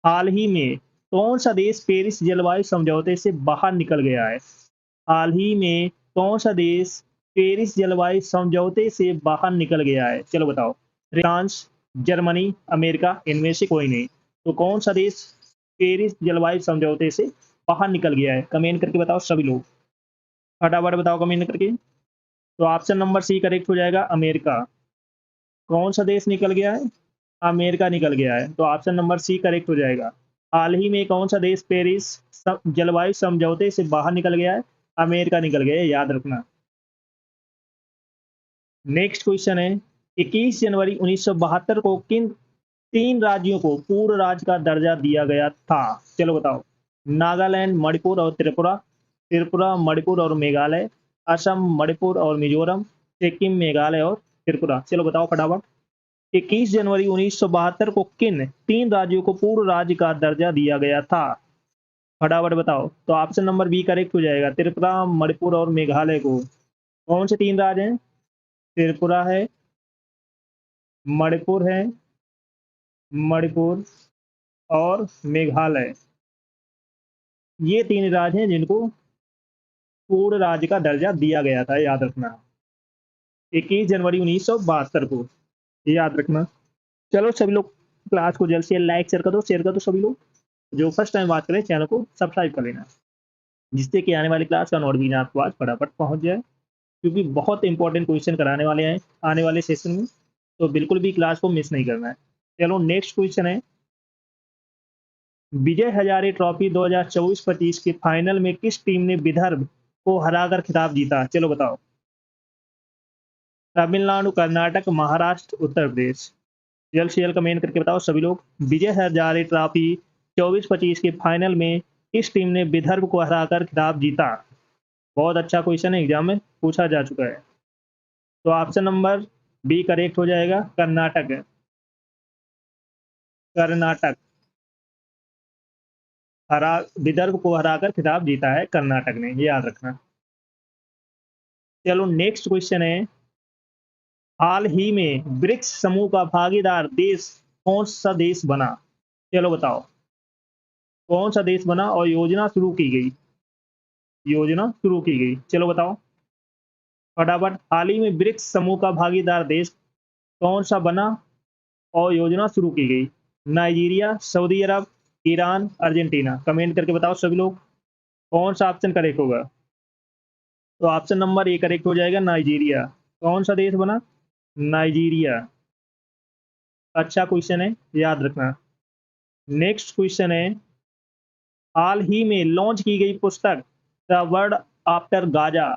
हाल ही में कौन सा देश पेरिस जलवायु समझौते से बाहर निकल गया है? हाल ही में कौन सा देश पेरिस जलवायु समझौते से बाहर निकल गया है? चलो बताओ। फ्रांस, जर्मनी, अमेरिका, इनमें से कोई नहीं। तो कौन सा देश पेरिस जलवायु समझौते से बाहर निकल गया है? कमेंट करके बताओ सभी लोग। फटाफट बताओ कमेंट करके। तो ऑप्शन नंबर सी करेक्ट हो जाएगा, अमेरिका। कौन सा देश निकल गया है? अमेरिका निकल गया है। तो ऑप्शन नंबर सी करेक्ट हो जाएगा। हाल ही में कौन सा देश पेरिस जलवायु समझौते से बाहर निकल गया है? अमेरिका निकल गया है, याद रखना। नेक्स्ट क्वेश्चन है, 21 जनवरी 1972 को किन 3 राज्यों को पूर्ण राज्य का दर्जा दिया गया था? चलो बताओ। नागालैंड, मणिपुर और त्रिपुरा, त्रिपुरा, मणिपुर और मेघालय, असम, मणिपुर और मिजोरम, सिक्किम, मेघालय और त्रिपुरा। चलो बताओ फटाफट। 21 जनवरी 1972 को किन 3 राज्यों को पूर्ण राज्य का दर्जा दिया गया था? फटाफट बताओ। तो ऑप्शन नंबर बी करेक्ट हो जाएगा, त्रिपुरा, मणिपुर और मेघालय को। कौन से 3 राज्य हैं? त्रिपुरा है, मणिपुर है, मणिपुर और मेघालय। ये 3 राज्य हैं जिनको पूर्ण राज्य का दर्जा दिया गया था, याद रखना। 21 जनवरी 1972 को, याद रखना। चलो सभी लोग क्लास को जल्द से लाइक शेयर कर दो सभी लोग। जो फर्स्ट टाइम बात करें चैनल को सब्सक्राइब कर लेना, जिससे कि आने वाली क्लास का नोटिफिकेशन आपको आज फटाफट पहुंच जाए, क्योंकि बहुत इंपॉर्टेंट क्वेश्चन कराने वाले हैं आने वाले सेशन में। तो बिल्कुल भी क्लास को मिस नहीं करना है। चलो नेक्स्ट क्वेश्चन है, विजय हजारे ट्रॉफी 2024-25 के फाइनल में किस टीम ने विदर्भ को हराकर खिताब जीता? चलो बताओ। तमिलनाडु, कर्नाटक, महाराष्ट्र, उत्तर प्रदेश। जल्द से जल्द कमेंट करके बताओ सभी लोग। विजय हजारे ट्रॉफी 24-25 के फाइनल में किस टीम ने विदर्भ को हराकर खिताब जीता? बहुत अच्छा क्वेश्चन है, एग्जाम में पूछा जा चुका है। तो ऑप्शन नंबर बी करेक्ट हो जाएगा, कर्नाटक। कर्नाटक हरा विदर्भ को हराकर खिताब जीता है कर्नाटक ने, ये याद रखना। चलो नेक्स्ट क्वेश्चन है, हाल ही में ब्रिक्स समूह का भागीदार देश कौन सा देश बना? चलो बताओ। कौन सा देश बना और योजना शुरू की गई? योजना शुरू की गई, चलो बताओ फटाफट। हाल ही में ब्रिक्स समूह का भागीदार देश कौन सा बना और योजना शुरू की गई? नाइजीरिया, सऊदी अरब, ईरान, अर्जेंटीना। कमेंट करके बताओ सभी लोग, कौन सा ऑप्शन करेक्ट होगा? तो ऑप्शन नंबर ए करेक्ट हो जाएगा, नाइजीरिया। कौन सा देश बना? नाइजीरिया। अच्छा क्वेश्चन है, याद रखना। नेक्स्ट क्वेश्चन है, हाल ही में लॉन्च की गई पुस्तक द वर्ल्ड आफ्टर गाजा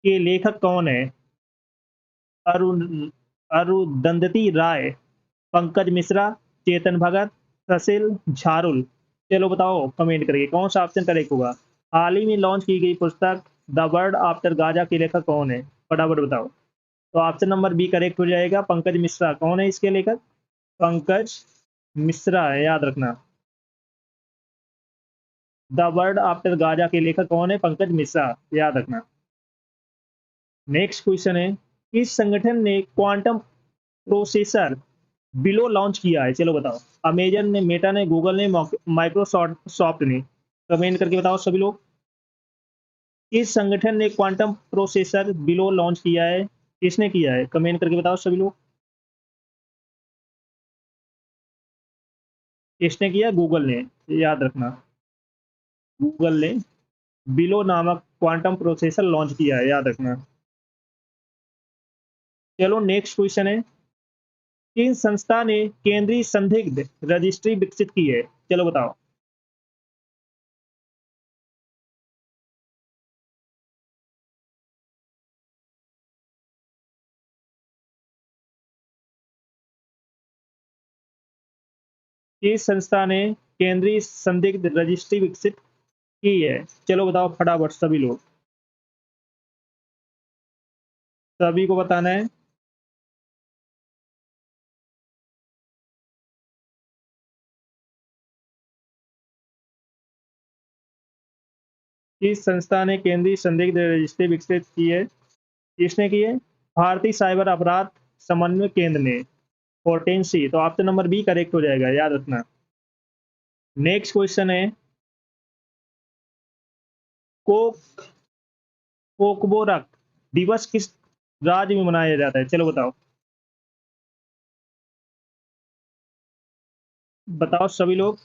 के लेखक कौन है? अरुण अरुंधति राय, पंकज मिश्रा, चेतन भगत, ससिल झारुल। चलो बताओ कमेंट करके कौन सा ऑप्शन करेक्ट होगा। हाल ही में लॉन्च की गई पुस्तक द वर्ल्ड आफ्टर गाजा के लेखक कौन है? फटाफट बताओ। तो ऑप्शन नंबर बी करेक्ट हो जाएगा, पंकज मिश्रा। कौन है इसके लेखक? पंकज मिश्रा है, याद रखना। द वर्ल्ड आफ्टर गाजा के लेखक कौन है? पंकज मिश्रा, याद रखना। नेक्स्ट क्वेश्चन है, किस संगठन ने क्वांटम प्रोसेसर बिलो लॉन्च किया है? चलो बताओ। अमेजन ने, मेटा ने, गूगल ने, माइक्रोसॉफ्ट सॉफ्ट ने। कमेंट करके बताओ सभी लोग, किस संगठन ने क्वांटम प्रोसेसर बिलो लॉन्च किया है? किसने किया है? कमेंट करके बताओ सभी लोग। किसने किया? गूगल ने, याद रखना। गूगल ने बिलो नामक क्वांटम प्रोसेसर लॉन्च किया है, याद रखना। चलो नेक्स्ट क्वेश्चन है, किन संस्था ने केंद्रीय संदिग्ध रजिस्ट्री विकसित की है? चलो बताओ। किस संस्था ने केंद्रीय संदिग्ध रजिस्ट्री विकसित की है? चलो बताओ फटाफट सभी लोग, सभी को बताना है। किस संस्था ने केंद्रीय संदिग्ध रजिस्ट्री विकसित की है? किसने की है? भारतीय साइबर अपराध समन्वय केंद्र ने, फोर्टेंसी। तो ऑप्शन नंबर बी करेक्ट हो जाएगा, याद रखना। नेक्स्ट क्वेश्चन है, कोक कोकबोरक दिवस किस राज्य में मनाया जाता है? चलो बताओ, बताओ सभी लोग,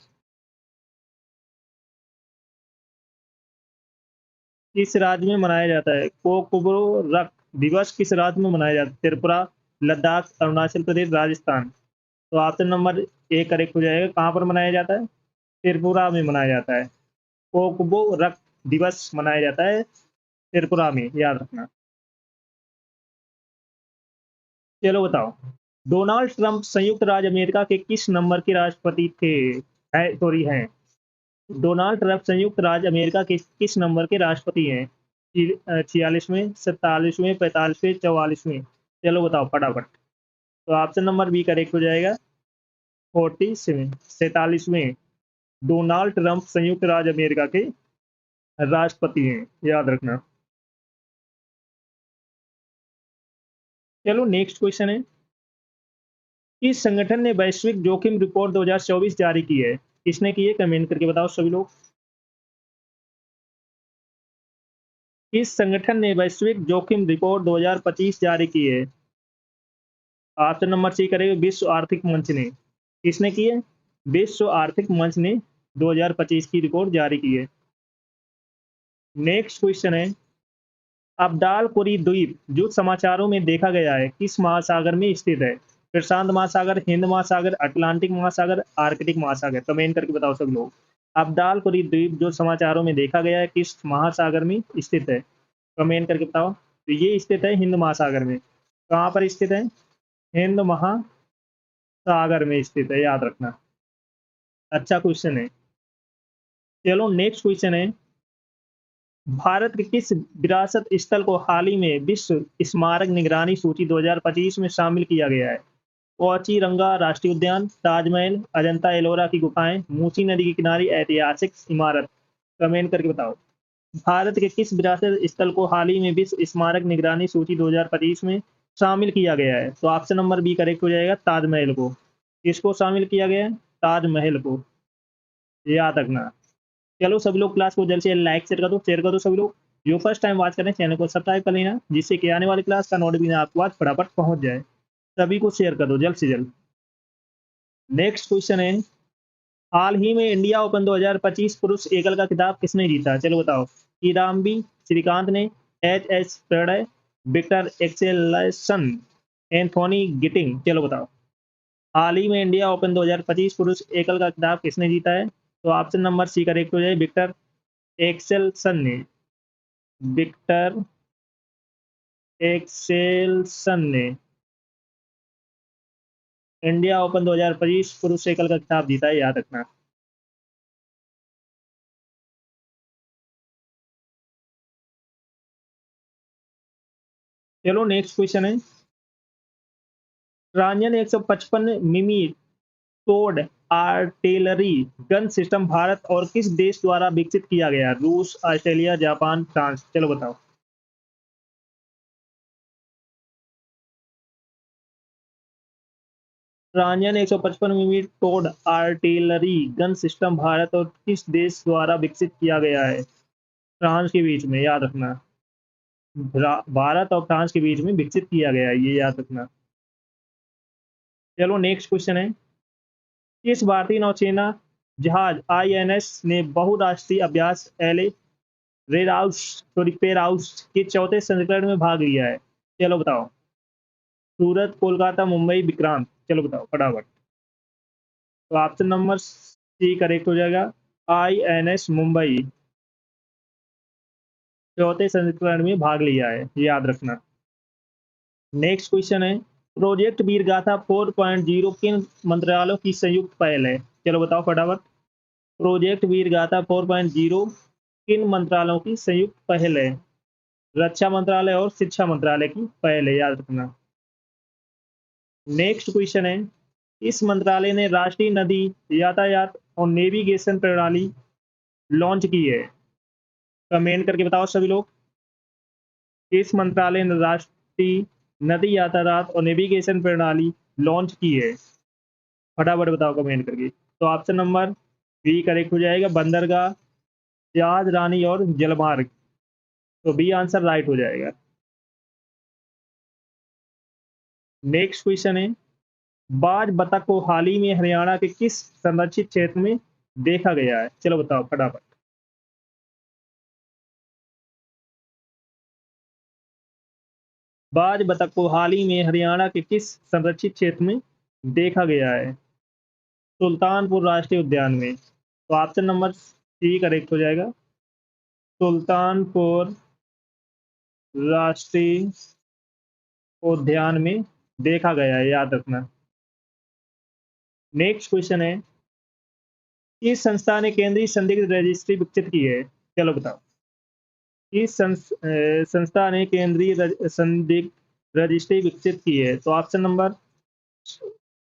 किस राज्य में मनाया जाता है? कोकबोरक दिवस किस राज्य में मनाया जाता है? त्रिपुरा, लद्दाख, अरुणाचल प्रदेश, राजस्थान। तो ऑप्शन नंबर ए करेक्ट हो जाएगा। कहाँ पर मनाया जाता है? त्रिपुरा में मनाया जाता है। कोकबोरक दिवस मनाया जाता है त्रिपुरा में, याद रखना। चलो बताओ, डोनाल्ड ट्रंप संयुक्त राज्य अमेरिका के किस नंबर के राष्ट्रपति थे? है सॉरी हैं। डोनाल्ड ट्रंप संयुक्त राज्य अमेरिका के किस नंबर के राष्ट्रपति हैं? 46वें, 47वें, 45वें, 44वें। चलो बताओ फटाफट। तो ऑप्शन नंबर बी करेक्ट हो जाएगा, 47, 47वें। डोनाल्ड ट्रंप संयुक्त राज्य अमेरिका के राष्ट्रपति हैं, याद रखना। चलो नेक्स्ट क्वेश्चन है, किस संगठन ने वैश्विक जोखिम रिपोर्ट 2024 जारी की है? किसने की है? कमेंट करके बताओ सभी लोग। किस संगठन ने वैश्विक जोखिम रिपोर्ट 2025 जारी की है? ऑप्शन नंबर सी करेगा, विश्व आर्थिक मंच ने। किसने की है? विश्व आर्थिक मंच ने 2025 की रिपोर्ट जारी की है। नेक्स्ट क्वेश्चन है, अब्दाल कुरी द्वीप जो समाचारों में देखा गया है किस महासागर में स्थित है? प्रशांत महासागर, हिंद महासागर, अटलांटिक महासागर, आर्कटिक महासागर। कमेंट करके बताओ सब लोग। अब्दाल कुरी द्वीप जो समाचारों में देखा गया है किस महासागर में स्थित है? कमेंट करके बताओ। तो ये स्थित है हिंद महासागर में। कहाँ पर स्थित है? हिंद महासागर में स्थित है, याद रखना। अच्छा क्वेश्चन है। चलो नेक्स्ट क्वेश्चन है, भारत के किस विरासत स्थल को हाल ही में विश्व स्मारक निगरानी सूची 2025 में शामिल किया गया है? काचीरंगा राष्ट्रीय उद्यान, ताजमहल, अजंता एलोरा की गुफाएं, मूसी नदी के किनारे ऐतिहासिक इमारत। कमेंट करके बताओ, भारत के किस विरासत स्थल को हाल ही में विश्व स्मारक निगरानी सूची 2025 में शामिल किया गया है? तो ऑप्शन नंबर बी करेक्ट हो जाएगा, ताजमहल को। किसको शामिल किया गया है? ताजमहल को, याद रखना। चलो सभी लोग क्लास को जल्द से जल्द लाइक शेयर कर दो सभी लोग। जो फर्स्ट टाइम वॉच करें चैनल को सब्सक्राइब कर लेना, जिससे कि आने वाली क्लास का नोटिफिकेशन आपको आज फटाफट पहुंच जाए। सभी को शेयर कर दो जल्द से जल्द। नेक्स्ट क्वेश्चन है, हाल ही में इंडिया ओपन 2025 पुरुष एकल का खिताब किसने जीता? चलो बताओ। किदाम्बी श्रीकांत ने, H Prannoy, Viktor Axelsen, Anthony Ginting. चलो बताओ, हाल ही में इंडिया ओपन 2025 पुरुष एकल का खिताब किसने जीता है? तो ऑप्शन नंबर सी करेक्ट हो जाए, विक्टर एक्सेलसन ने। विक्टर एक्सेलसन ने इंडिया ओपन 2025 पुरुष एकल का खिताब जीता है, याद रखना। चलो नेक्स्ट क्वेश्चन है, ट्रांजन 155 मिमी towed artillery gun system Bharat और किस देश द्वारा विकसित किया गया? रूस, ऑस्ट्रेलिया, जापान, फ्रांस। चलो बताओ। ट्रांजन 155 मिमी towed artillery gun system Bharat और किस देश द्वारा विकसित किया गया है? फ्रांस के बीच में, याद रखना। भारत और फ्रांस के बीच में विकसित किया गया है, ये याद रखना। चलो नेक्स्ट क्वेश्चन है, किस भारतीय नौसेना जहाज आईएनएस ने बहुराष्ट्रीय अभ्यास एले रेराउस सॉरी पेराउस के चौथे संस्करण में भाग लिया है? चलो बताओ। सूरत, कोलकाता, मुंबई, विक्रांत। चलो बताओ फटाफट। तो ऑप्शन नंबर सी करेक्ट हो जाएगा, आईएनएस मुंबई चौथे संस्करण में भाग लिया है, ये याद रखना। नेक्स्ट क्वेश्चन है, प्रोजेक्ट वीर गाथा 4.0 किन मंत्रालयों की संयुक्त पहल है? चलो बताओ फटाफट। प्रोजेक्ट वीर गाथा 4.0 किन मंत्रालयों की संयुक्त पहल है? रक्षा मंत्रालय और शिक्षा मंत्रालय की पहल है, याद रखना। नेक्स्ट क्वेश्चन है, इस मंत्रालय ने राष्ट्रीय नदी यातायात और नेविगेशन प्रणाली लॉन्च की है? कमेंट करके बताओ सभी लोग। इस मंत्रालय ने राष्ट्रीय नदी यातायात और नेविगेशन प्रणाली लॉन्च की है? फटाफट बताओ कमेंट करके। तो ऑप्शन नंबर बी करेक्ट हो जाएगा, बंदरगाह, जहाज रानी और जलमार्ग। तो बी आंसर राइट हो जाएगा। नेक्स्ट क्वेश्चन है, बाज बतख को हाल ही में हरियाणा के किस संरक्षित क्षेत्र में देखा गया है? चलो बताओ फटाफट। बाज बतख को हाल ही में हरियाणा के किस संरक्षित क्षेत्र में देखा गया है? सुल्तानपुर राष्ट्रीय उद्यान में। तो ऑप्शन नंबर सी करेक्ट हो जाएगा, सुल्तानपुर राष्ट्रीय उद्यान में देखा गया है, याद रखना। नेक्स्ट क्वेश्चन है, किस संस्था ने केंद्रीय संदिग्ध रजिस्ट्री विकसित की है? चलो बताओ। किस संस्था ने केंद्रीय संदिग्ध रजिस्ट्री विकसित की है? तो ऑप्शन नंबर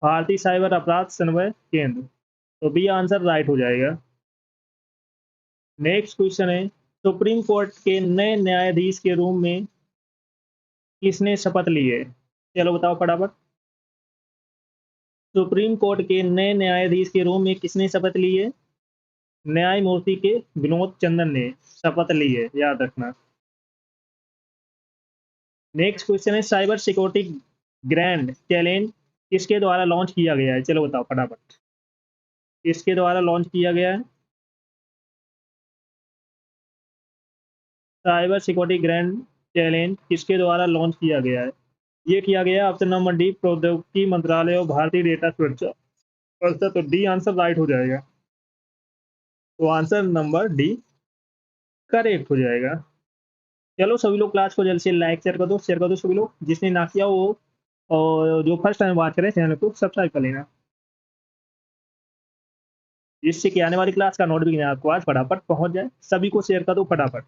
भारतीय साइबर अपराध समन्वय केंद्र। तो बी आंसर राइट हो जाएगा। नेक्स्ट क्वेश्चन है, सुप्रीम कोर्ट के नए न्यायाधीश के रूप में किसने शपथ ली है? चलो बताओ फटाफट। सुप्रीम कोर्ट के नए न्यायाधीश के रूप में किसने शपथ ली है? न्यायमूर्ति के विनोद चंद्रन ने शपथ ली है, याद रखना। नेक्स्ट क्वेश्चन है, साइबर सिक्योरिटी ग्रैंड चैलेंज किसके द्वारा लॉन्च किया गया है? चलो बताओ फटाफट, किसके द्वारा लॉन्च किया गया है? साइबर सिक्योरिटी ग्रैंड चैलेंज किसके द्वारा लॉन्च किया गया है? ये किया गया ऑप्शन नंबर डी, प्रौद्योगिकी मंत्रालय और भारतीय डेटा सुरक्षा परिषद। तो डी आंसर राइट हो जाएगा। तो आंसर नंबर डी करेक्ट हो जाएगा। चलो सभी लोग क्लास को जल्द से लाइक शेयर कर दो सभी लोग, जिसने ना किया वो और जो फर्स्ट टाइम बात करें चैनल को सब्सक्राइब कर लेना, जिससे कि आने वाली क्लास का नोटिफिकेशन आपको आज फटाफट पहुंच जाए। सभी को शेयर कर दो फटाफट।